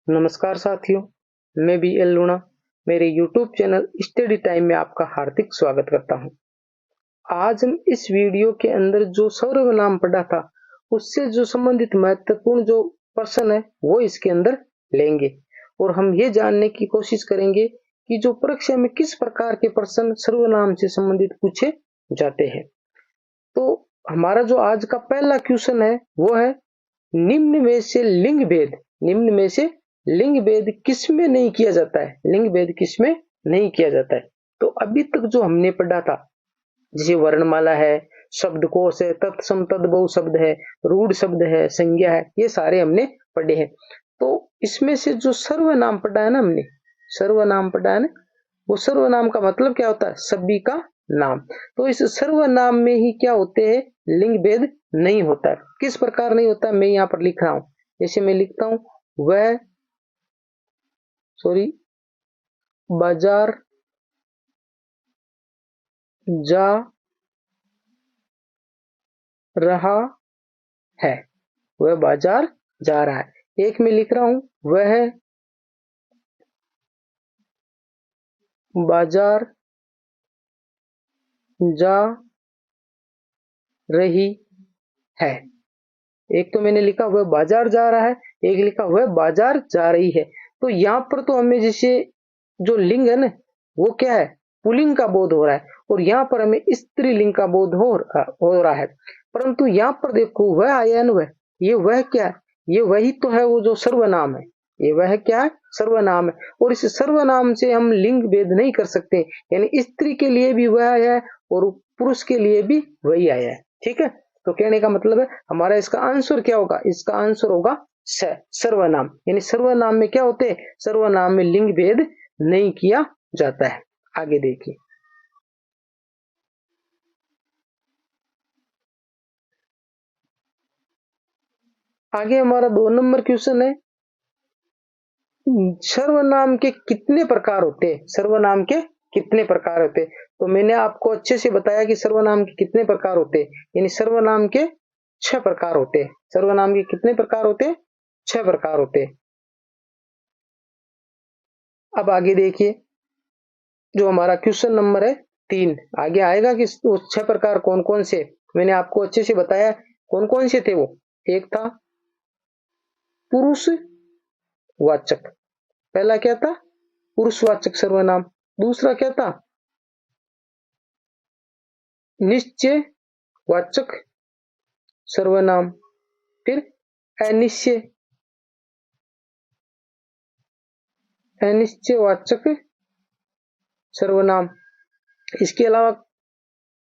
नमस्कार साथियों, मैं बी एल लूणा मेरे YouTube चैनल स्टडी टाइम में आपका हार्दिक स्वागत करता हूं। आज हम इस वीडियो के अंदर जो सर्वनाम पढ़ा था उससे जो संबंधित महत्वपूर्ण जो प्रश्न है वो इसके अंदर लेंगे और हम ये जानने की कोशिश करेंगे कि जो परीक्षा में किस प्रकार के प्रश्न सर्वनाम से संबंधित पूछे जाते हैं। तो हमारा जो आज का पहला क्वेश्चन है वो है निम्न में से लिंग भेद किसमें नहीं किया जाता है? लिंग भेद किसमें नहीं किया जाता है? तो अभी तक जो हमने पढ़ा था जैसे वर्णमाला है, शब्दकोश है, तत्सम तद्भव शब्द है, रूढ़ शब्द है, संज्ञा है, ये सारे हमने पढ़े हैं। तो इसमें से जो सर्वनाम पढ़ा है ना हमने, सर्वनाम पढ़ा है ना, वो सर्वनाम का मतलब क्या होता है? सभी का नाम। तो इस सर्वनाम में ही क्या होते हैं? लिंग भेद नहीं होता है। किस प्रकार नहीं होता? मैं यहाँ पर लिख रहा हूं, जैसे मैं लिखता हूं बाजार जा रहा है, वह बाजार जा रहा है। एक में लिख रहा हूं वह बाजार जा रही है। एक तो मैंने लिखा वह बाजार जा रहा है, एक लिखा वह बाजार जा रही है। तो यहां पर तो हमें जैसे जो लिंग है ना वो क्या है? पुल्लिंग का बोध हो रहा है और यहाँ पर हमें स्त्रीलिंग का बोध हो रहा है। परंतु यहाँ पर देखो वह आया न, वह ये वह क्या है? ये वही तो है वो जो सर्वनाम है। ये वह क्या है? सर्वनाम है। और इस सर्वनाम से हम लिंग भेद नहीं कर सकते, यानी स्त्री के लिए भी वह आया है और पुरुष के लिए भी वही आया है। ठीक है, तो कहने का मतलब है हमारा इसका आंसर क्या होगा? इसका आंसर होगा सर्वनाम। यानी सर्वनाम में क्या होते हैं? सर्वनाम में लिंग भेद नहीं किया जाता है। आगे देखिए, आगे हमारा 2 नंबर क्वेश्चन है सर्वनाम के कितने प्रकार होते हैं? सर्वनाम के कितने प्रकार होते हैं? तो मैंने आपको अच्छे से बताया कि सर्वनाम के कितने प्रकार होते हैं, यानी सर्वनाम के 6 प्रकार होते हैं। सर्वनाम के कितने प्रकार होते हैं? 6 प्रकार होते हैं। अब आगे देखिए, जो हमारा क्वेश्चन नंबर है 3 आगे आएगा कि वो 6 प्रकार कौन कौन से, मैंने आपको अच्छे से बताया कौन कौन से थे वो। एक था पुरुष वाचक, पहला क्या था? पुरुषवाचक सर्वनाम। दूसरा क्या था? निश्चय वाचक सर्वनाम। फिर अनिश्चय वाचक सर्वनाम। इसके अलावा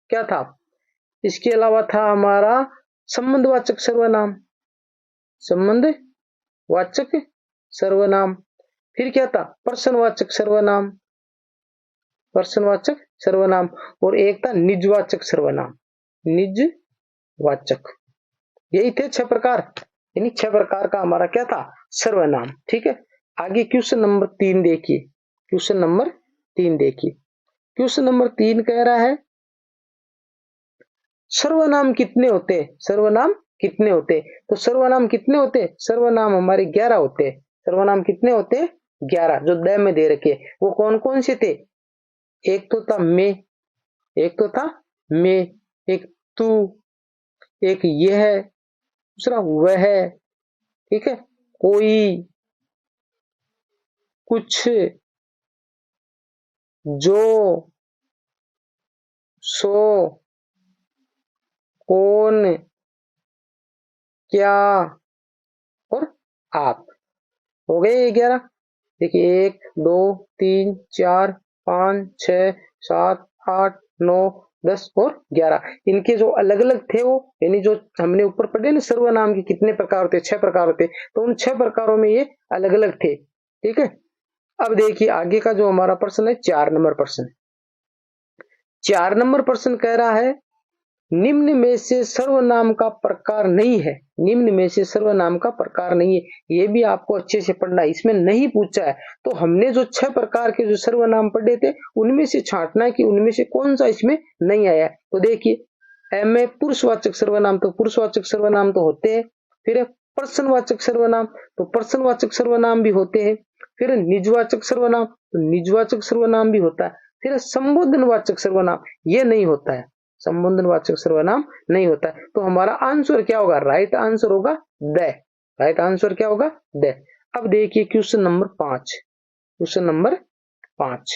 क्या था? इसके अलावा था हमारा संबंधवाचक सर्वनाम, संबंधवाचक सर्वनाम। फिर क्या था? प्रश्नवाचक सर्वनाम, प्रश्नवाचक सर्वनाम। और एक था निजवाचक सर्वनाम, निजवाचक। यही थे 6 प्रकार, यानी 6 प्रकार का हमारा क्या था? सर्वनाम। ठीक है, आगे क्वेश्चन नंबर 3 देखिए। क्वेश्चन नंबर 3 देखिए। क्वेश्चन नंबर 3 कह रहा है सर्वनाम कितने होते हैं? सर्वनाम कितने होते हैं? तो सर्वनाम कितने होते हैं? सर्वनाम हमारे 11 होते हैं। सर्वनाम कितने होते हैं? 11, जो द में दे रखे। वो कौन कौन से थे? एक तो था मैं, एक तू, एक यह, दूसरा वह, ठीक है, कोई, कुछ, जो, सो, कौन, क्या और आप। हो गए 11। देखिए 1 2 3 4 5 6 7 8 9 10 और 11। इनके जो अलग अलग थे वो, यानी जो हमने ऊपर पढ़े ना सर्वनाम के कितने प्रकार होते? 6 प्रकार होते। तो उन 6 प्रकारों में ये अलग अलग थे। ठीक है, अब देखिए आगे का जो हमारा प्रश्न है 4 नंबर प्रश्न। 4 नंबर प्रश्न कह रहा है निम्न में से सर्वनाम का प्रकार नहीं है। निम्न में से सर्वनाम का प्रकार नहीं है, ये भी आपको अच्छे से पढ़ना है, इसमें नहीं पूछा है। तो हमने जो 6 प्रकार के जो सर्वनाम पढ़े थे उनमें से छांटना है कि उनमें से कौन सा इसमें नहीं आया। तो देखिए, में पुरुषवाचक सर्वनाम, तो पुरुषवाचक सर्वनाम तो होते हैं। फिर पर्सनवाचक सर्वनाम, तो पर्सनवाचक सर्वनाम भी होते हैं। फिर निजवाचक सर्वनाम, तो निजवाचक सर्वनाम भी होता है। फिर संबोधनवाचक सर्वनाम, ये नहीं होता है, संबोधनवाचक सर्वनाम नहीं होता है। तो हमारा आंसर क्या होगा? राइट आंसर होगा द। राइट आंसर क्या होगा? द। अब देखिए question number 5। Question number 5,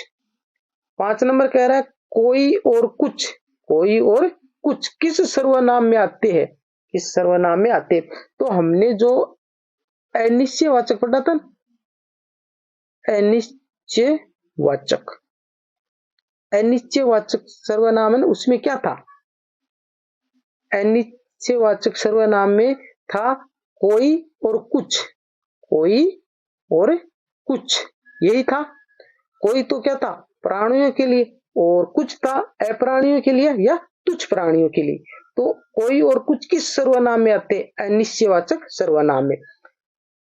5 number कह रहा है कोई और कुछ, कोई और कुछ किस सर्वनाम में आते हैं? किस सर्वनाम में आते हैं? तो हमने जो अनिश्चयवाचक पढ़ा था, अनिश्चयवाचक, अनिश्चयवाचक सर्वनाम है ना, उसमें क्या था? अनिश्चयवाचक सर्वनाम में था कोई और कुछ, कोई और कुछ, यही था। कोई तो क्या था? प्राणियों के लिए, और कुछ था अप्राणियों के लिए या तुच्छ प्राणियों के लिए। तो कोई और कुछ किस सर्वनाम में आते? अनिश्चयवाचक सर्वनाम में।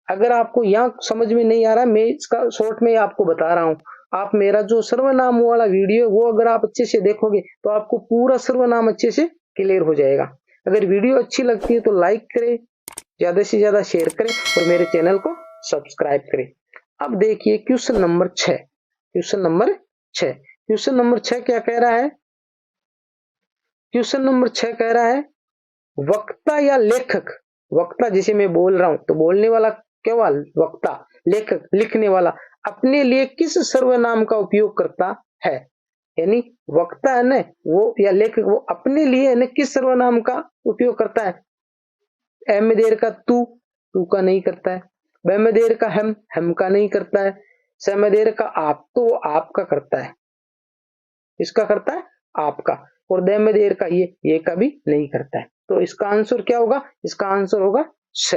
अगर आपको यहाँ समझ में नहीं आ रहा, मैं इसका शॉर्ट में आपको बता रहा हूं। आप मेरा जो सर्वनाम वाला वीडियो है वो अगर आप अच्छे से देखोगे तो आपको पूरा सर्वनाम अच्छे से क्लियर हो जाएगा। अगर वीडियो अच्छी लगती है तो लाइक करें, ज्यादा से ज्यादा शेयर करें और मेरे चैनल को सब्सक्राइब करें। अब देखिए question number 6। Question number 6, question number 6 क्या कह रहा है? क्वेश्चन नंबर 6 कह रहा है वक्ता या लेखक, वक्ता जैसे मैं बोल रहा हूं तो बोलने वाला क्या हुआ? वक्ता। लेखक लिखने वाला अपने लिए किस सर्वनाम का उपयोग करता है? यानी वक्ता है ना वो, या लेखक, वो अपने लिए है ना किस सर्वनाम का उपयोग करता है? ए में देर का तू, तू का नहीं करता है। ब में देर का हम का नहीं करता है। स में देर का आप, तो वो आपका करता है। इसका करता है आपका। और द में देर का ये का भी नहीं करता है। तो इसका आंसर क्या होगा? इसका आंसर होगा श।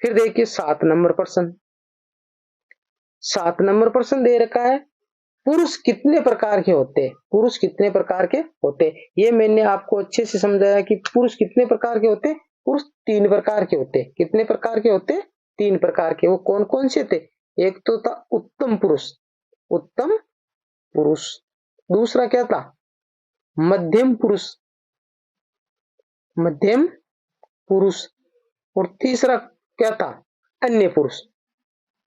फिर देखिए 7 नंबर प्रश्न। 7 नंबर प्रश्न दे रखा है पुरुष कितने प्रकार के होते हैं? पुरुष कितने प्रकार के होते हैं? ये मैंने आपको अच्छे से समझाया कि पुरुष कितने प्रकार के होते हैं। पुरुष 3 प्रकार के होते हैं। कितने प्रकार के होते हैं? 3 प्रकार के। वो कौन कौन से थे? एक तो था उत्तम पुरुष, उत्तम पुरुष। दूसरा क्या था? मध्यम पुरुष, मध्यम पुरुष। और तीसरा क्या था? अन्य पुरुष।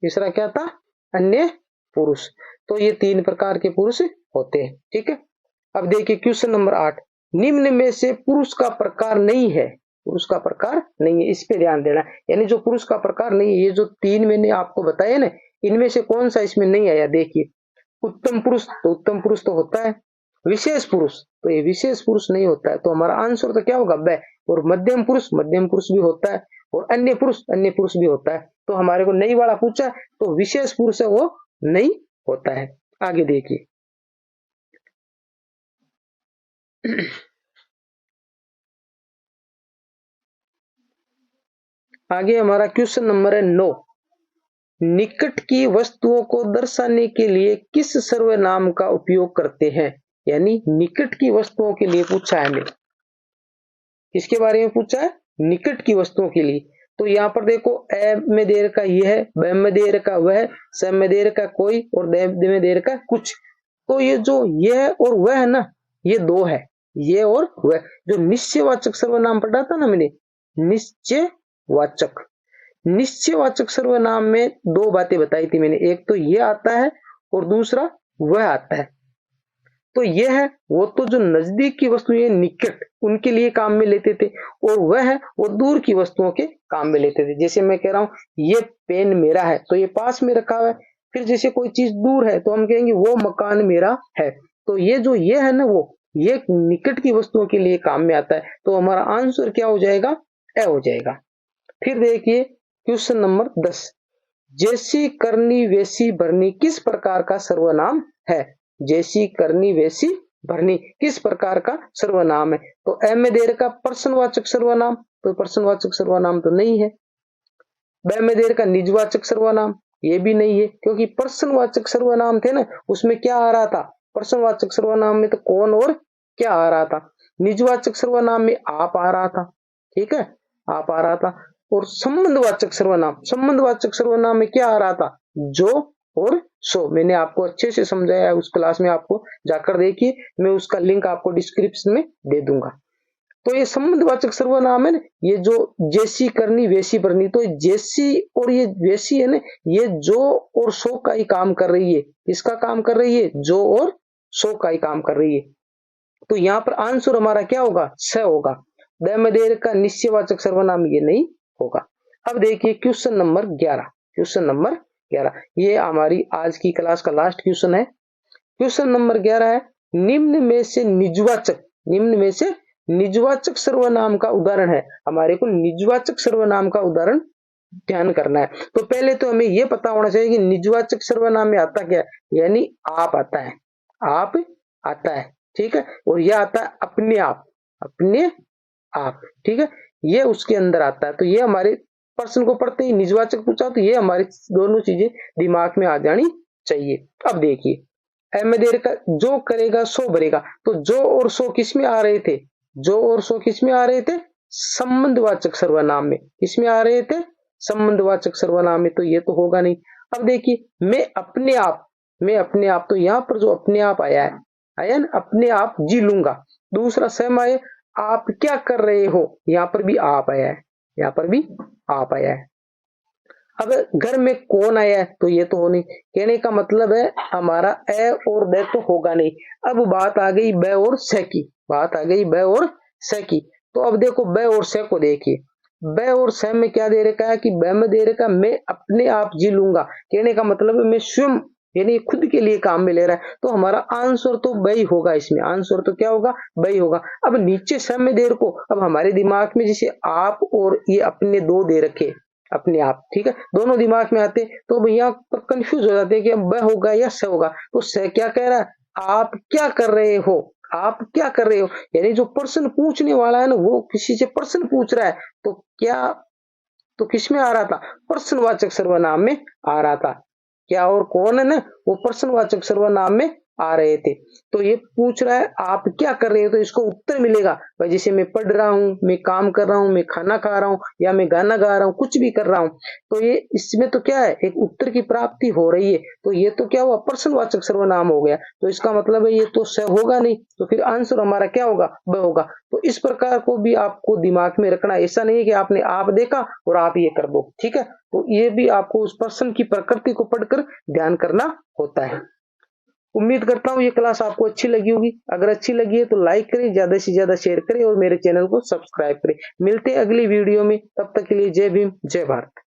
तीसरा क्या था? अन्य पुरुष। तो ये 3 प्रकार के पुरुष होते हैं। ठीक है। अब देखिए क्वेश्चन नंबर 8, निम्न में से पुरुष का प्रकार नहीं है, पुरुष का प्रकार नहीं है, इस पे ध्यान देना। यानी जो पुरुष का प्रकार नहीं है, ये जो 3 मैंने आपको बताए ना, इनमें से कौन सा इसमें नहीं आया? देखिए उत्तम पुरुष, तो उत्तम पुरुष तो होता है। विशेष पुरुष, तो ये विशेष पुरुष नहीं होता है। तो हमारा आंसर तो क्या होगा? ब। और मध्यम पुरुष, मध्यम पुरुष भी होता है। और अन्य पुरुष, अन्य पुरुष भी होता है। तो हमारे को नहीं वाला पूछा, तो विशेष पुरुष है वो नहीं होता है। आगे देखिए आगे हमारा क्वेश्चन नंबर है 9, निकट की वस्तुओं को दर्शाने के लिए किस सर्वनाम का उपयोग करते हैं? यानी निकट की वस्तुओं के लिए पूछा है। हमें किसके बारे में पूछा है? निकट की वस्तुओं के लिए। तो यहाँ पर देखो ए में देर का यह है, ब में देर का वह, स में देर का कोई और द में देर का कुछ। तो ये जो यह और वह है ना, ये 2 है, ये और वह। जो निश्चयवाचक सर्वनाम पढ़ा था ना मैंने, निश्चयवाचक, निश्चयवाचक सर्वनाम में 2 बातें बताई थी मैंने। एक तो ये आता है और दूसरा वह आता है। तो यह है वो तो जो नजदीक की वस्तु है, निकट, उनके लिए काम में लेते थे। और वह है वो दूर की वस्तुओं के काम में लेते थे। जैसे मैं कह रहा हूं ये पेन मेरा है, तो ये पास में रखा हुआ है। फिर जैसे कोई चीज दूर है तो हम कहेंगे वो मकान मेरा है। तो ये जो ये है ना, वो ये निकट की वस्तुओं के लिए काम में आता है। तो हमारा आंसर क्या हो जाएगा? ए हो जाएगा। फिर देखिए क्वेश्चन नंबर 10, जैसी करनी वैसी भरनी किस प्रकार का सर्वनाम है? जैसी करनी वैसी भरनी किस प्रकार का सर्वनाम है? तो ए में दे रखा प्रश्नवाचक सर्वनाम, तो प्रश्नवाचक सर्वनाम तो नहीं है। ब में दे रखा निजवाचक सर्वनाम, ये भी नहीं है, क्योंकि प्रश्नवाचक सर्वनाम थे ना, उसमें क्या आ रहा था? प्रश्नवाचक सर्वनाम में तो कौन और क्या आ रहा था। निजवाचक सर्वनाम में आप आ रहा था। ठीक है, आप आ रहा था। और संबंधवाचक सर्वनाम, संबंधवाचक सर्वनाम में क्या आ रहा था? जो और सो। मैंने आपको अच्छे से समझाया है, उस क्लास में आपको जाकर देखिए, मैं उसका लिंक आपको डिस्क्रिप्शन में दे दूंगा। तो ये संबंधवाचक सर्वनाम है ना, ये जो जैसी करनी वैसी भरनी, तो जैसी और ये वैसी है ना, ये जो और सो का ही काम कर रही है। किसका काम कर रही है? जो और सो का ही काम कर रही है। तो यहाँ पर आंसर हमारा क्या होगा? स होगा। द में देर का निश्चयवाचक सर्वनाम ये नहीं होगा। अब देखिए क्वेश्चन नंबर 11। क्वेश्चन नंबर 11 ये हमारी आज की क्लास का लास्ट क्वेश्चन है। क्वेश्चन नंबर 11 है, निम्न में से निजवाचक सर्वनाम का उदाहरण है। हमारे को निजवाचक सर्वनाम का उदाहरण ध्यान करना है। तो पहले तो हमें यह पता होना चाहिए कि निजवाचक सर्वनाम में आता क्या है, यानी आप आता है, आप आता है, ठीक है। और यह आता है अपने आप, अपने आप, ठीक है, ये उसके अंदर आता है। तो ये हमारे प्रश्न को पढ़ते ही निजवाचक पूछा तो ये हमारी दोनों चीजें दिमाग में आ जानी चाहिए। अब देखिए में देर का जो करेगा सो भरेगा, तो जो और सो किस में आ रहे थे? जो और सो किस में आ रहे थे? संबंधवाचक सर्वनाम में। किस में आ रहे थे? संबंधवाचक सर्वनाम में। तो ये तो होगा नहीं। अब देखिए मैं अपने आप, तो यहां पर जो अपने आप आया ना, अपने आप जी लूंगा। दूसरा सम आए, आप क्या कर रहे हो, यहां पर भी आप आया है, यहां पर भी आप आया है। अब घर में कौन आया है, तो ये तो हो नहीं। कहने का मतलब है हमारा ए और द तो होगा नहीं। अब बात आ गई ब और स की, बात आ गई ब और स की। तो अब देखो ब और स को देखिए, ब और स में क्या दे रखा है कि ब में दे रखा है मैं अपने आप जी लूंगा। कहने का मतलब है मैं स्वयं, यानी खुद के लिए काम में ले रहा है। तो हमारा आंसर तो ब ही होगा, इसमें आंसर तो क्या होगा? ब ही होगा। अब नीचे स में दे रखो, अब हमारे दिमाग में जैसे आप और ये अपने दो दे रखे, अपने आप, ठीक है, दोनों दिमाग में आते, तो भैया पर कंफ्यूज हो जाते हैं कि अब ब होगा या स होगा। तो स क्या कह रहा है? आप क्या कर रहे हो, आप क्या कर रहे हो, यानी जो प्रश्न पूछने वाला है ना वो किसी से प्रश्न पूछ रहा है। तो क्या, तो किस में आ रहा था? प्रश्नवाचक सर्वनाम में आ रहा था। क्या और कौन है ना, वो प्रश्नवाचक सर्वनाम में आ रहे थे। तो ये पूछ रहा है आप क्या कर रहे हो, तो इसको उत्तर मिलेगा भाई जैसे मैं पढ़ रहा हूँ, मैं काम कर रहा हूँ, मैं खाना खा रहा हूँ, या मैं गाना गा रहा हूँ, कुछ भी कर रहा हूँ। तो ये इसमें तो क्या है, एक उत्तर की प्राप्ति हो रही है। तो ये तो क्या हुआ? प्रश्नवाचक सर्वनाम हो गया। तो इसका मतलब है ये तो स होगा नहीं, तो फिर आंसर हमारा क्या होगा? ब होगा। तो इस प्रकार को भी आपको दिमाग में रखना। ऐसा नहीं है कि आपने आप देखा और आप ये कर दो, ठीक है। तो ये भी आपको उस प्रश्न की प्रकृति को पढ़कर ध्यान करना होता है। उम्मीद करता हूँ ये क्लास आपको अच्छी लगी होगी। अगर अच्छी लगी है तो लाइक करें, ज्यादा से ज्यादा शेयर करें और मेरे चैनल को सब्सक्राइब करें। मिलते हैं अगली वीडियो में, तब तक के लिए जय भीम, जय भारत।